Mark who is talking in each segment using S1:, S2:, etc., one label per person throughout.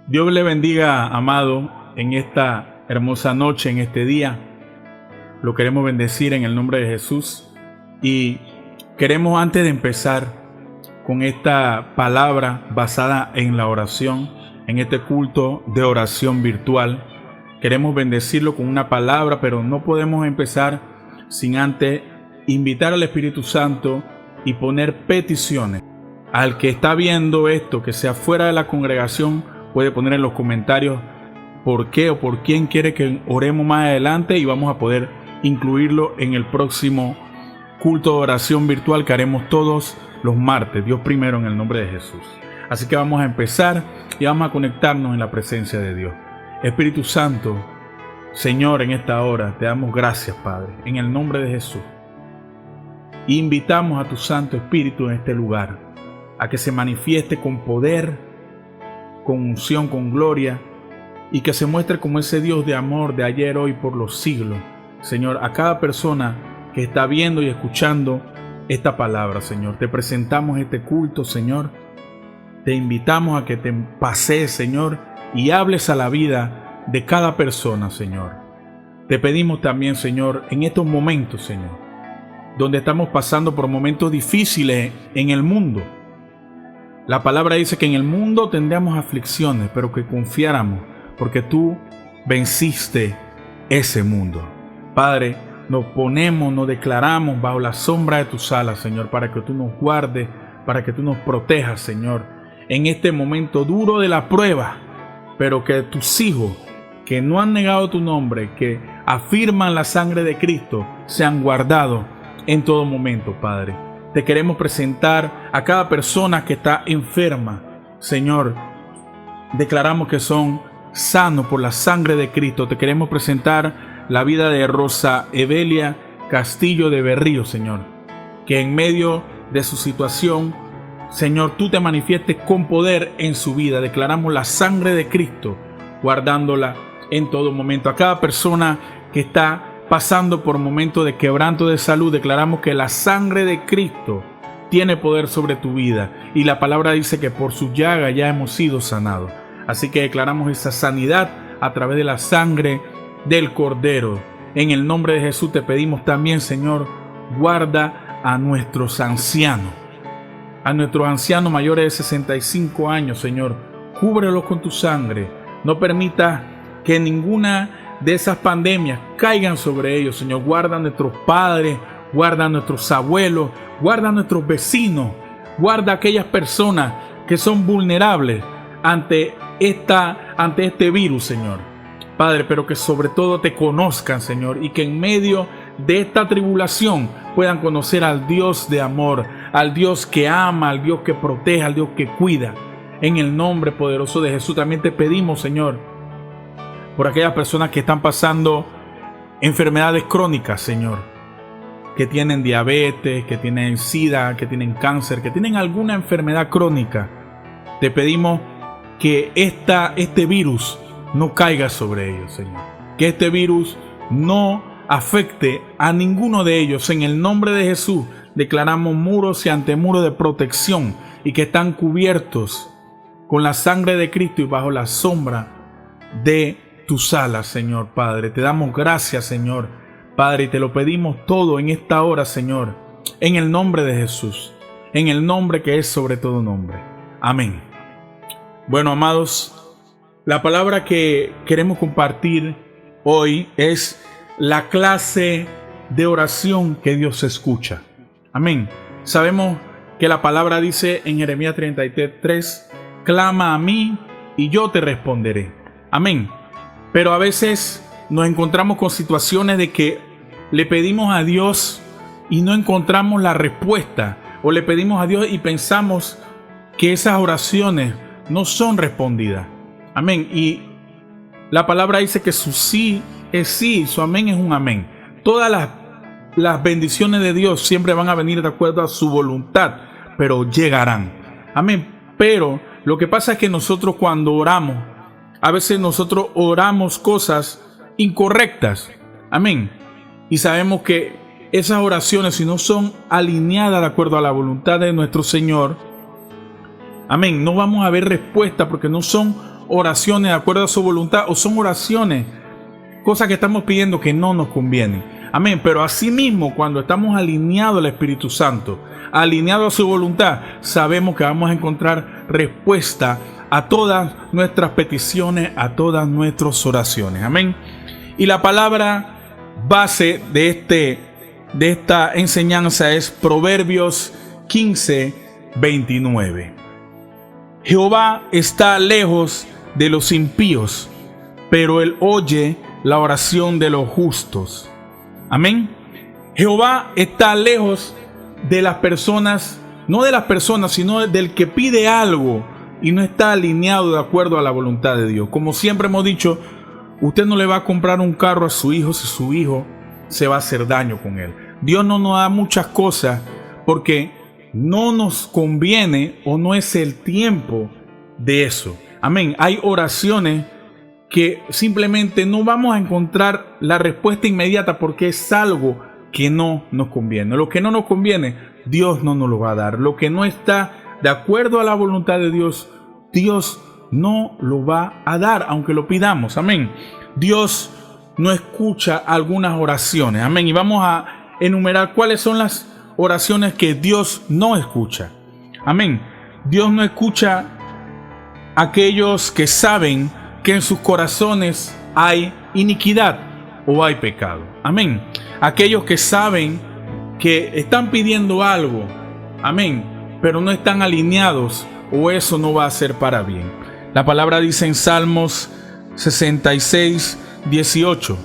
S1: Dios le bendiga, amado, en esta hermosa noche, en este día. Lo queremos bendecir en el nombre de Jesús. Y queremos, antes de empezar con esta palabra basada en la oración, en este culto de oración virtual, queremos bendecirlo con una palabra, pero no podemos empezar sin antes invitar al Espíritu Santo y poner peticiones. Al que está viendo esto, que sea fuera de la congregación, puede poner en los comentarios por qué o por quién quiere que oremos más adelante y vamos a poder incluirlo en el próximo culto de oración virtual que haremos todos los martes. Dios primero, en el nombre de Jesús. Así que vamos a empezar y vamos a conectarnos en la presencia de Dios. Espíritu Santo, Señor, en esta hora te damos gracias, Padre, en el nombre de Jesús. Invitamos a tu Santo Espíritu en este lugar a que se manifieste con poder, con unción, con gloria, y que se muestre como ese Dios de amor de ayer, hoy, por los siglos. Señor, a cada persona que está viendo y escuchando esta palabra, Señor, te presentamos este culto, Señor. Te invitamos a que te pasees, Señor, y hables a la vida de cada persona, Señor. Te pedimos también, Señor, en estos momentos, Señor, donde estamos pasando por momentos difíciles en el mundo. La palabra dice que en el mundo tendríamos aflicciones, pero que confiáramos, porque tú venciste ese mundo. Padre, nos ponemos, nos declaramos bajo la sombra de tus alas, Señor, para que tú nos guardes, para que tú nos protejas, Señor, en este momento duro de la prueba, pero que tus hijos que no han negado tu nombre, que afirman la sangre de Cristo, sean guardados en todo momento, Padre. Te queremos presentar a cada persona que está enferma. Señor, declaramos que son sanos por la sangre de Cristo. Te queremos presentar la vida de Rosa Evelia Castillo de Berrío, Señor. Que en medio de su situación, Señor, tú te manifiestes con poder en su vida. Declaramos la sangre de Cristo, guardándola en todo momento. A cada persona que está pasando por momentos de quebranto de salud, declaramos que la sangre de Cristo tiene poder sobre tu vida. Y la palabra dice que por su llaga ya hemos sido sanados. Así que declaramos esa sanidad a través de la sangre del Cordero. En el nombre de Jesús te pedimos también, Señor, guarda a nuestros ancianos. A nuestros ancianos mayores de 65 años, Señor, cúbrelos con tu sangre. No permita que ninguna de esas pandemias caigan sobre ellos, Señor. Guarda a nuestros padres, guarda a nuestros abuelos, guarda a nuestros vecinos, guarda a aquellas personas que son vulnerables ante este virus, Señor. Padre, pero que sobre todo te conozcan, Señor, y que en medio de esta tribulación puedan conocer al Dios de amor, al Dios que ama, al Dios que protege, al Dios que cuida. En el nombre poderoso de Jesús también te pedimos, Señor, por aquellas personas que están pasando enfermedades crónicas, Señor, que tienen diabetes, que tienen SIDA, que tienen cáncer, que tienen alguna enfermedad crónica. Te pedimos que este virus no caiga sobre ellos, Señor. Que este virus no afecte a ninguno de ellos. En el nombre de Jesús declaramos muros y antemuros de protección y que están cubiertos con la sangre de Cristo y bajo la sombra de tus alas, Señor Padre. Te damos gracias, Señor Padre, y te lo pedimos todo en esta hora, Señor, en el nombre de Jesús, en el nombre que es sobre todo nombre. Amén. Bueno, amados, la palabra que queremos compartir hoy es la clase de oración que Dios escucha. Amén. Sabemos que la palabra dice en Jeremías 33, clama a mí y yo te responderé. Amén. Pero a veces nos encontramos con situaciones de que le pedimos a Dios y no encontramos la respuesta. O le pedimos a Dios y pensamos que esas oraciones no son respondidas. Amén. Y la palabra dice que su sí es sí, su amén es un amén. Todas las bendiciones de Dios siempre van a venir de acuerdo a su voluntad, pero llegarán. Amén. Pero lo que pasa es que nosotros cuando oramos, a veces nosotros oramos cosas incorrectas. Amén. Y sabemos que esas oraciones, si no son alineadas de acuerdo a la voluntad de nuestro Señor, amén, no vamos a ver respuesta porque no son oraciones de acuerdo a su voluntad o son oraciones, cosas que estamos pidiendo que no nos convienen. Amén. Pero asimismo, cuando estamos alineados al Espíritu Santo, alineados a su voluntad, sabemos que vamos a encontrar respuesta a todas nuestras peticiones, a todas nuestras oraciones. Amén. Y la palabra base de esta enseñanza es Proverbios 15:29. Jehová está lejos de los impíos, pero él oye la oración de los justos. Amén. Jehová está lejos de las personas, no de las personas, sino del que pide algo y no está alineado de acuerdo a la voluntad de Dios. Como siempre hemos dicho, usted no le va a comprar un carro a su hijo si su hijo se va a hacer daño con él. Dios no nos da muchas cosas porque no nos conviene o no es el tiempo de eso. Amén. Hay oraciones que simplemente no vamos a encontrar la respuesta inmediata porque es algo que no nos conviene. Lo que no nos conviene, Dios no nos lo va a dar. Lo que no está de acuerdo a la voluntad de Dios, Dios no lo va a dar, aunque lo pidamos. Amén. Dios no escucha algunas oraciones. Amén. Y vamos a enumerar cuáles son las oraciones que Dios no escucha. Amén. Dios no escucha a aquellos que saben que en sus corazones hay iniquidad o hay pecado. Amén. Aquellos que saben que están pidiendo algo. Amén. Pero no están alineados o eso no va a ser para bien. La palabra dice en Salmos 66:18: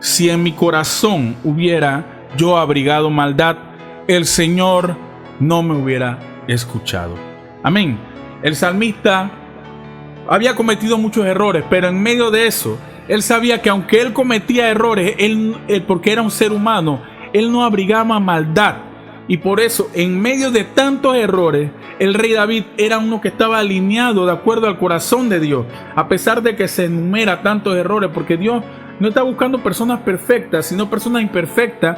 S1: si en mi corazón hubiera yo abrigado maldad, el Señor no me hubiera escuchado. Amén. El salmista había cometido muchos errores, pero en medio de eso, él sabía que aunque él cometía errores, él porque era un ser humano, él no abrigaba maldad. Y por eso, en medio de tantos errores, el rey David era uno que estaba alineado de acuerdo al corazón de Dios, a pesar de que se enumera tantos errores, porque Dios no está buscando personas perfectas, sino personas imperfectas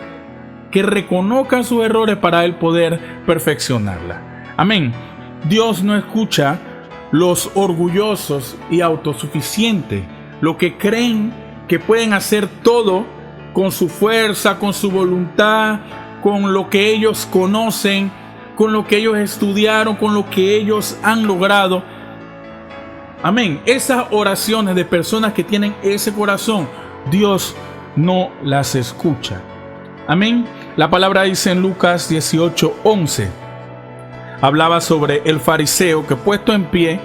S1: que reconozcan sus errores para él poder perfeccionarlas. Amén. Dios no escucha los orgullosos y autosuficientes, los que creen que pueden hacer todo con su fuerza, con su voluntad, con lo que ellos conocen, con lo que ellos estudiaron, con lo que ellos han logrado. Amén. Esas oraciones de personas que tienen ese corazón, Dios no las escucha. Amén. La palabra dice en Lucas 18:11. Hablaba sobre el fariseo que puesto en pie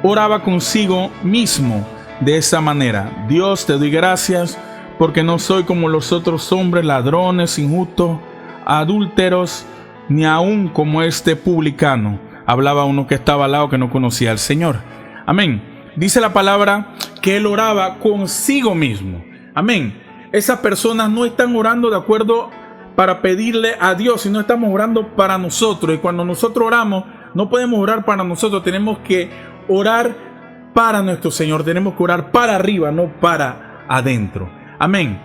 S1: oraba consigo mismo de esa manera: Dios, te doy gracias porque no soy como los otros hombres, ladrones, injustos, adúlteros, ni aún como este publicano. Hablaba uno que estaba al lado, que no conocía al Señor. Amén. Dice la palabra que él oraba consigo mismo. Amén. Esas personas no están orando de acuerdo para pedirle a Dios, sino estamos orando para nosotros. Y cuando nosotros oramos, no podemos orar para nosotros, tenemos que orar para nuestro Señor. Tenemos que orar para arriba, no para adentro. Amén.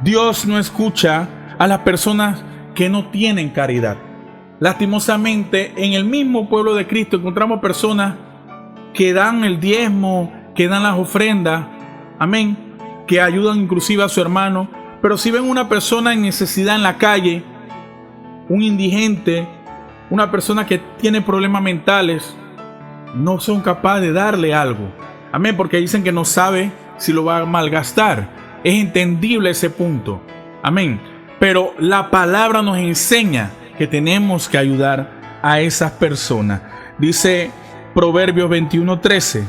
S1: Dios no escucha a las personas que no tienen caridad. Lastimosamente, en el mismo pueblo de Cristo encontramos personas que dan el diezmo, que dan las ofrendas, amén, que ayudan inclusive a su hermano, pero si ven una persona en necesidad en la calle, un indigente, una persona que tiene problemas mentales, no son capaces de darle algo, amén, porque dicen que no sabe si lo va a malgastar. Es entendible ese punto, amén, pero la palabra nos enseña que tenemos que ayudar a esas personas. Dice Proverbios 21:13: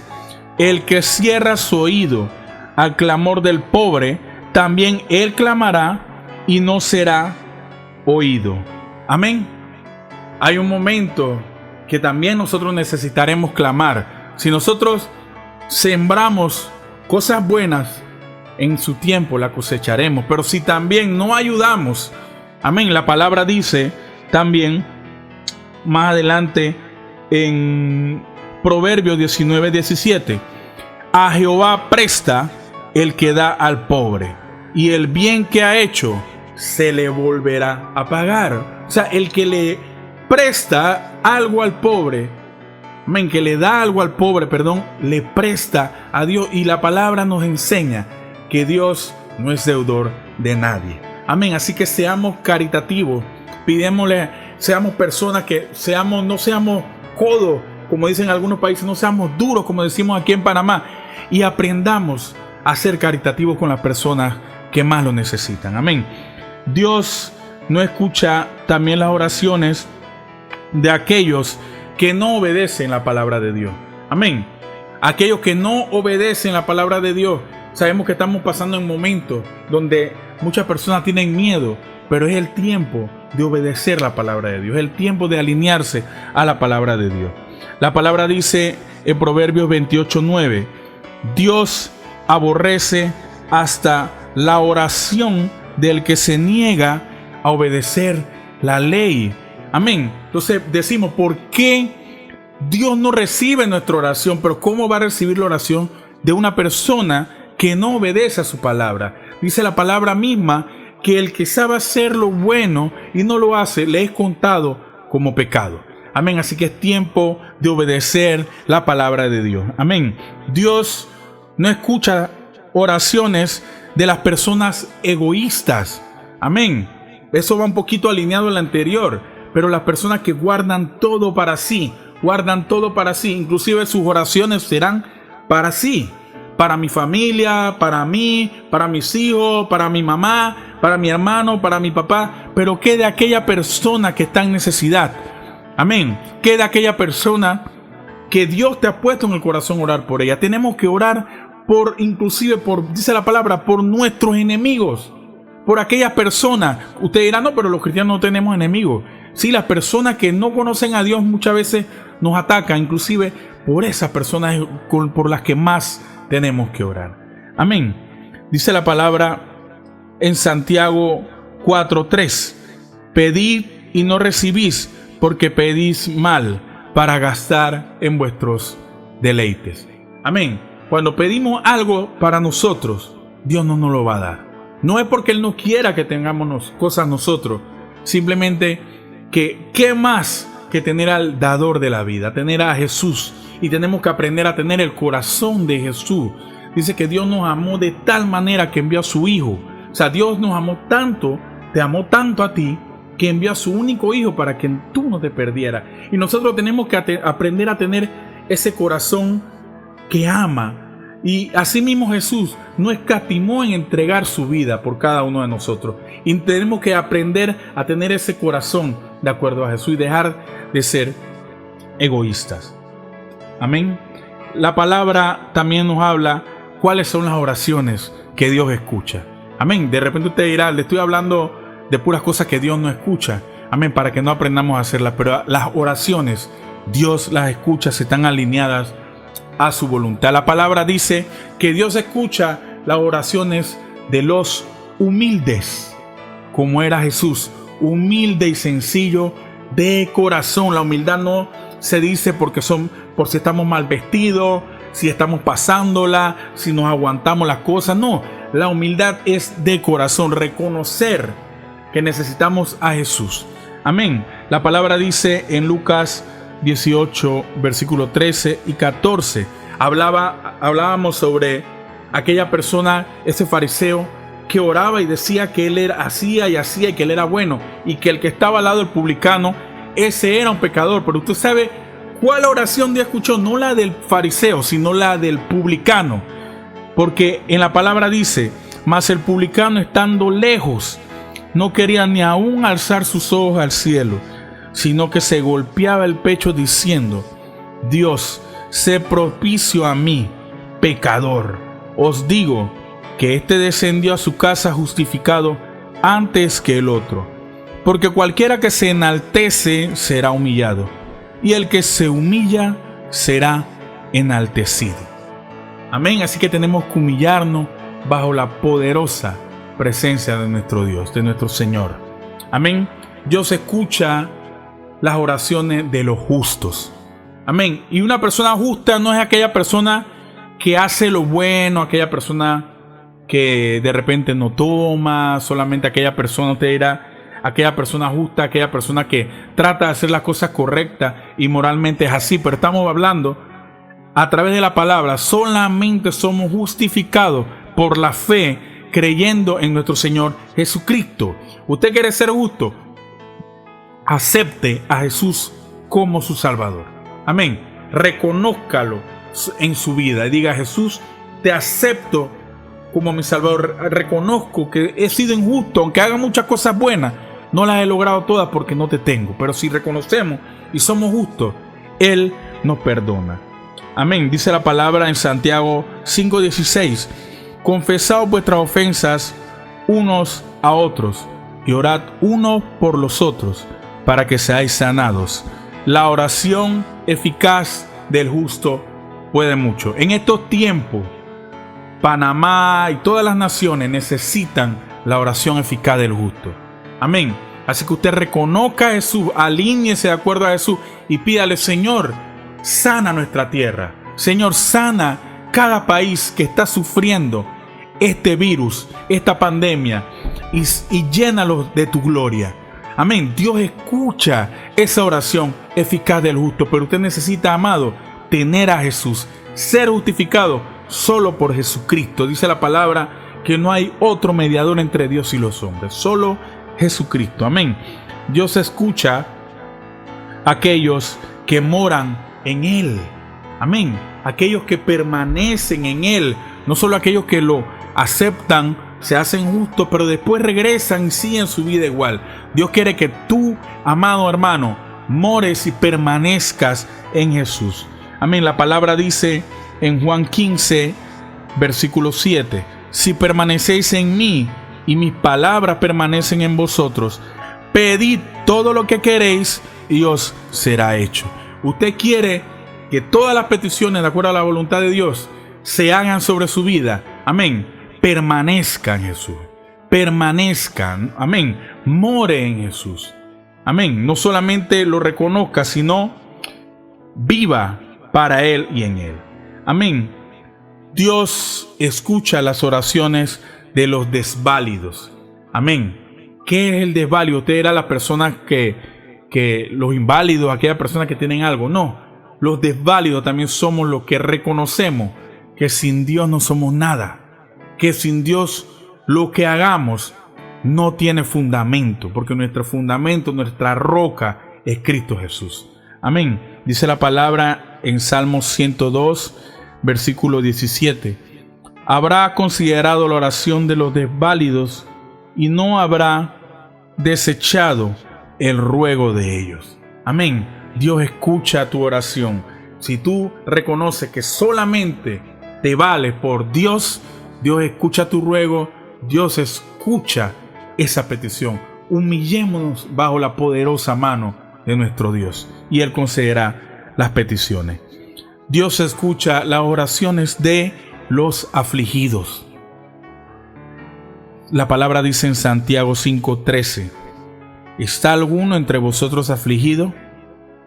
S1: el que cierra su oído al clamor del pobre, también él clamará y no será oído. Amén. Hay un momento que también nosotros necesitaremos clamar. Si nosotros sembramos cosas buenas, en su tiempo la cosecharemos. Pero si también no ayudamos, amén, la palabra dice también más adelante en Proverbios 19:17: a Jehová presta el que da al pobre, y el bien que ha hecho se le volverá a pagar. O sea, el que le presta algo al pobre, amén, que le da algo al pobre, perdón, le presta a Dios. Y la palabra nos enseña que Dios no es deudor de nadie. Amén. Así que seamos caritativos. Pidémosle, seamos personas que no seamos codos, como dicen en algunos países, no seamos duros, como decimos aquí en Panamá. Y aprendamos a ser caritativos con las personas que más lo necesitan. Amén. Dios no escucha también las oraciones de aquellos que no obedecen la palabra de Dios. Amén. Aquellos que no obedecen la palabra de Dios. Sabemos que estamos pasando en momentos donde muchas personas tienen miedo, pero es el tiempo de obedecer la palabra de Dios, es el tiempo de alinearse a la palabra de Dios. La palabra dice en Proverbios 28:9, Dios aborrece hasta la oración del que se niega a obedecer la ley. Amén. Entonces decimos, ¿por qué Dios no recibe nuestra oración? Pero ¿cómo va a recibir la oración de una persona que no obedece a su palabra? Dice la palabra misma que el que sabe hacer lo bueno y no lo hace, le es contado como pecado. Amén. Así que es tiempo de obedecer la palabra de Dios. Amén. Dios no escucha oraciones de las personas egoístas. Amén. Eso va un poquito alineado al anterior. Pero las personas que guardan todo para sí, inclusive sus oraciones serán para sí. Para mi familia, para mí, para mis hijos, para mi mamá, para mi hermano, para mi papá. Pero ¿qué de aquella persona que está en necesidad? Amén. ¿Qué de aquella persona que Dios te ha puesto en el corazón orar por ella? Tenemos que orar dice la palabra, por nuestros enemigos. Por aquellas personas. Usted dirá, no, pero los cristianos no tenemos enemigos. Sí, las personas que no conocen a Dios muchas veces nos atacan. Inclusive por esas personas por las que más tenemos que orar. Amén. Dice la palabra en Santiago 4:3. Pedid y no recibís, porque pedís mal, para gastar en vuestros deleites. Amén. Cuando pedimos algo para nosotros, Dios no nos lo va a dar. No es porque Él no quiera que tengamos cosas nosotros. Simplemente que qué más que tener al dador de la vida, tener a Jesús. Y tenemos que aprender a tener el corazón de Jesús. Dice que Dios nos amó de tal manera que envió a su Hijo. O sea, Dios nos amó tanto, te amó tanto a ti, que envió a su único Hijo para que tú no te perdieras. Y nosotros tenemos que aprender a tener ese corazón que ama. Y asimismo Jesús no escatimó en entregar su vida por cada uno de nosotros. Y tenemos que aprender a tener ese corazón de acuerdo a Jesús y dejar de ser egoístas. Amén. La palabra también nos habla cuáles son las oraciones que Dios escucha. Amén. De repente usted dirá, le estoy hablando de puras cosas que Dios no escucha. Amén. Para que no aprendamos a hacerlas. Pero las oraciones, Dios las escucha, se están alineadas a su voluntad. La palabra dice que Dios escucha las oraciones de los humildes, como era Jesús, humilde y sencillo de corazón. La humildad no se dice por si estamos mal vestidos, si estamos pasándola, si nos aguantamos las cosas. No, la humildad es de corazón, reconocer que necesitamos a Jesús. Amén. La palabra dice en Lucas 18, versículo 13 y 14. Hablábamos sobre aquella persona, ese fariseo, que oraba y decía que él hacía y que él era bueno, y que el que estaba al lado del publicano, ese era un pecador. Pero usted sabe cuál oración Dios escuchó, no la del fariseo, sino la del publicano. Porque en la palabra dice, mas el publicano, estando lejos, no quería ni aún alzar sus ojos al cielo, sino que se golpeaba el pecho diciendo, Dios, sé propicio a mí, pecador. Os digo que éste descendió a su casa justificado antes que el otro. Porque cualquiera que se enaltece será humillado, y el que se humilla será enaltecido. Amén. Así que tenemos que humillarnos bajo la poderosa presencia de nuestro Dios, de nuestro Señor. Amén. Dios escucha las oraciones de los justos. Amén. Y una persona justa no es aquella persona que hace lo bueno, aquella persona que de repente no toma, solamente aquella persona, usted dirá, aquella persona justa, aquella persona que trata de hacer las cosas correctas y moralmente es así. Pero estamos hablando a través de la palabra. Solamente somos justificados por la fe, creyendo en nuestro Señor Jesucristo. ¿Usted quiere ser justo? Acepte a Jesús como su Salvador. Amén. Reconózcalo en su vida y diga: Jesús, te acepto como mi Salvador. Reconozco que he sido injusto, aunque haga muchas cosas buenas, no las he logrado todas porque no te tengo. Pero si reconocemos y somos justos, Él nos perdona. Amén. Dice la palabra en Santiago 5:16: confesad vuestras ofensas unos a otros y orad unos por los otros para que seáis sanados. La oración eficaz del justo puede mucho. En estos tiempos, Panamá y todas las naciones necesitan la oración eficaz del justo. Amén. Así que usted reconozca a Jesús, alíñese de acuerdo a Jesús y pídale: Señor, sana nuestra tierra. Señor, sana cada país que está sufriendo este virus, esta pandemia, y llénalos de tu gloria. Amén. Dios escucha esa oración eficaz del justo, pero usted necesita, amado, tener a Jesús, ser justificado solo por Jesucristo. Dice la palabra que no hay otro mediador entre Dios y los hombres, solo Jesucristo. Amén. Dios escucha a aquellos que moran en Él. Amén. Aquellos que permanecen en Él, no solo aquellos que lo aceptan, se hacen justos, pero después regresan y siguen su vida igual. Dios quiere que tú, amado hermano, mores y permanezcas en Jesús. Amén. La palabra dice en Juan 15, versículo 7: si permanecéis en mí y mis palabras permanecen en vosotros, pedid todo lo que queréis y os será hecho. Usted quiere que todas las peticiones, de acuerdo a la voluntad de Dios, se hagan sobre su vida. Amén. Permanezca en Jesús. Permanezcan. Amén. More en Jesús. Amén. No solamente lo reconozca, sino viva para Él y en Él. Amén. Dios escucha las oraciones de los desválidos. Amén. ¿Qué es el desválido? Usted era la persona que los inválidos, aquellas personas que tienen algo. No. Los desválidos también somos los que reconocemos que sin Dios no somos nada. Que sin Dios lo que hagamos no tiene fundamento, porque nuestro fundamento, nuestra roca es Cristo Jesús. Amén. Dice la palabra en Salmos 102, versículo 17: habrá considerado la oración de los desválidos y no habrá desechado el ruego de ellos. Amén. Dios escucha tu oración. Si tú reconoces que solamente te vale por Dios, Dios escucha tu ruego, Dios escucha esa petición. Humillémonos bajo la poderosa mano de nuestro Dios y Él concederá las peticiones. Dios escucha las oraciones de los afligidos. La palabra dice en Santiago 5:13: ¿está alguno entre vosotros afligido?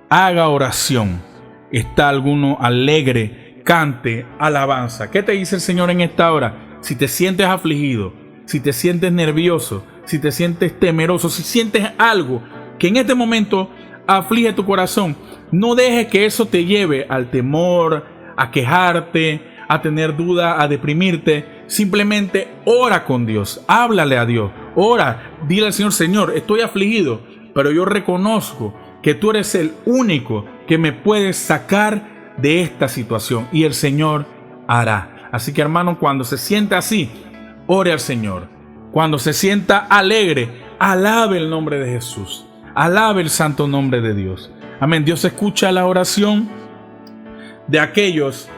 S1: Haga oración. ¿Está alguno alegre? Cante alabanza. ¿Qué te dice el Señor en esta hora? Si te sientes afligido, si te sientes nervioso, si te sientes temeroso, si sientes algo que en este momento aflige tu corazón, no dejes que eso te lleve al temor, a quejarte, a tener duda, a deprimirte. Simplemente ora con Dios, háblale a Dios, ora, dile al Señor: Señor, estoy afligido, pero yo reconozco que tú eres el único que me puedes sacar de esta situación, y el Señor hará. Así que, hermano, cuando se sienta así, ore al Señor. Cuando se sienta alegre, alabe el nombre de Jesús, alabe el santo nombre de Dios. Amén. Dios escucha la oración de aquellos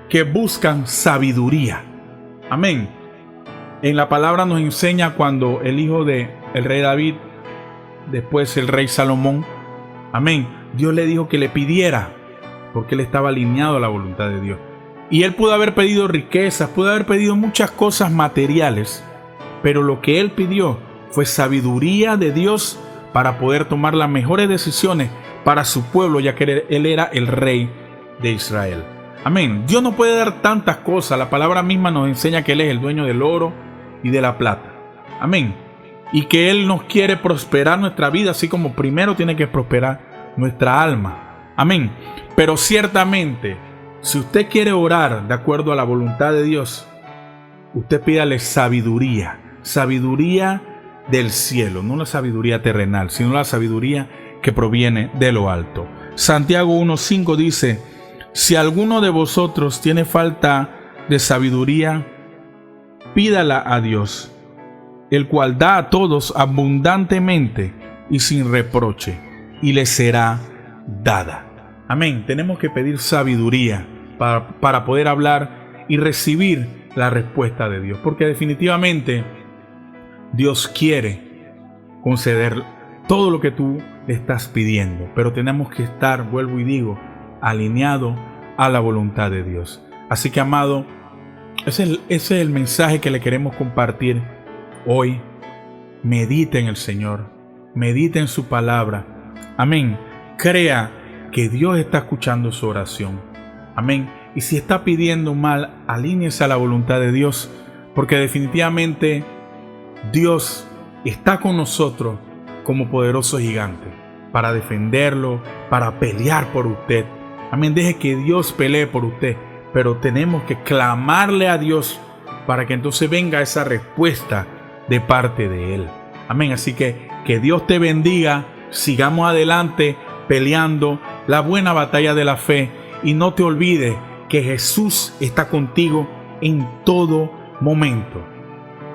S1: que buscan sabiduría. Amén. En la palabra nos enseña cuando el hijo de el rey David, después el rey Salomón, amén, Dios le dijo que le pidiera, porque él estaba alineado a la voluntad de Dios. Y él pudo haber pedido riquezas, pudo haber pedido muchas cosas materiales, pero lo que él pidió fue sabiduría de Dios para poder tomar las mejores decisiones para su pueblo, ya que él era el rey de Israel. Amén. Dios no puede dar tantas cosas. La palabra misma nos enseña que Él es el dueño del oro y de la plata. Amén. y que Él nos quiere prosperar nuestra vida, así como primero tiene que prosperar nuestra alma. Amén. Pero ciertamente, si usted quiere orar de acuerdo a la voluntad de Dios, usted pídale sabiduría del cielo, no la sabiduría terrenal, sino la sabiduría que proviene de lo alto. Santiago 1:5 dice: si alguno de vosotros tiene falta de sabiduría, pídala a Dios, el cual da a todos abundantemente y sin reproche, y le será dada. Amén. Tenemos que pedir sabiduría para poder hablar y recibir la respuesta de Dios, porque definitivamente Dios quiere conceder todo lo que tú le estás pidiendo, pero tenemos que estar, vuelvo y digo, alineado a la voluntad de Dios. Así que, amado, ese es el mensaje que le queremos compartir hoy. Medite en el Señor, medite en su palabra. Amén. Crea que Dios está escuchando su oración. Amén. Y si está pidiendo mal, alíñese a la voluntad de Dios, porque definitivamente Dios está con nosotros como poderoso gigante para defenderlo, para pelear por usted. Amén. Deje que Dios pelee por usted, pero tenemos que clamarle a Dios para que entonces venga esa respuesta de parte de Él. Amén. Así que Dios te bendiga. Sigamos adelante peleando la buena batalla de la fe, y no te olvides que Jesús está contigo en todo momento.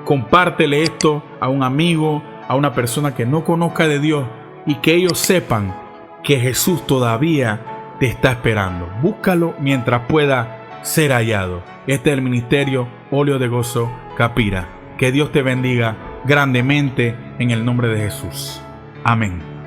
S1: Compártele esto a un amigo, a una persona que no conozca de Dios, y que ellos sepan que Jesús todavía te está esperando. Búscalo mientras pueda ser hallado. Este es el ministerio Óleo de Gozo Capira. Que Dios te bendiga grandemente en el nombre de Jesús. Amén.